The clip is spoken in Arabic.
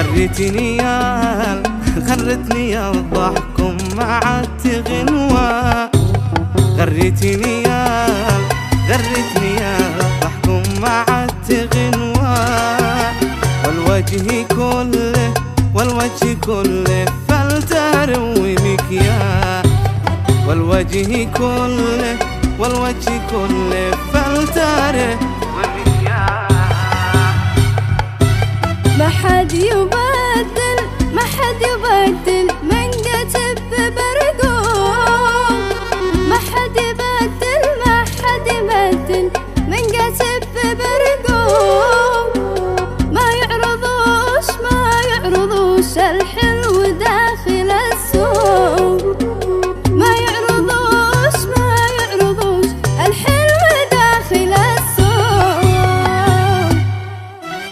غريتني يا غرتني يا الضحكم مع التغنوة، غريتني يا غرتني يا الضحكم مع التغنوة، والوجه كله والوجه كله فلتروي مكياه، والوجه كله والوجه كله فلتروي مكياه. ما حد يبغى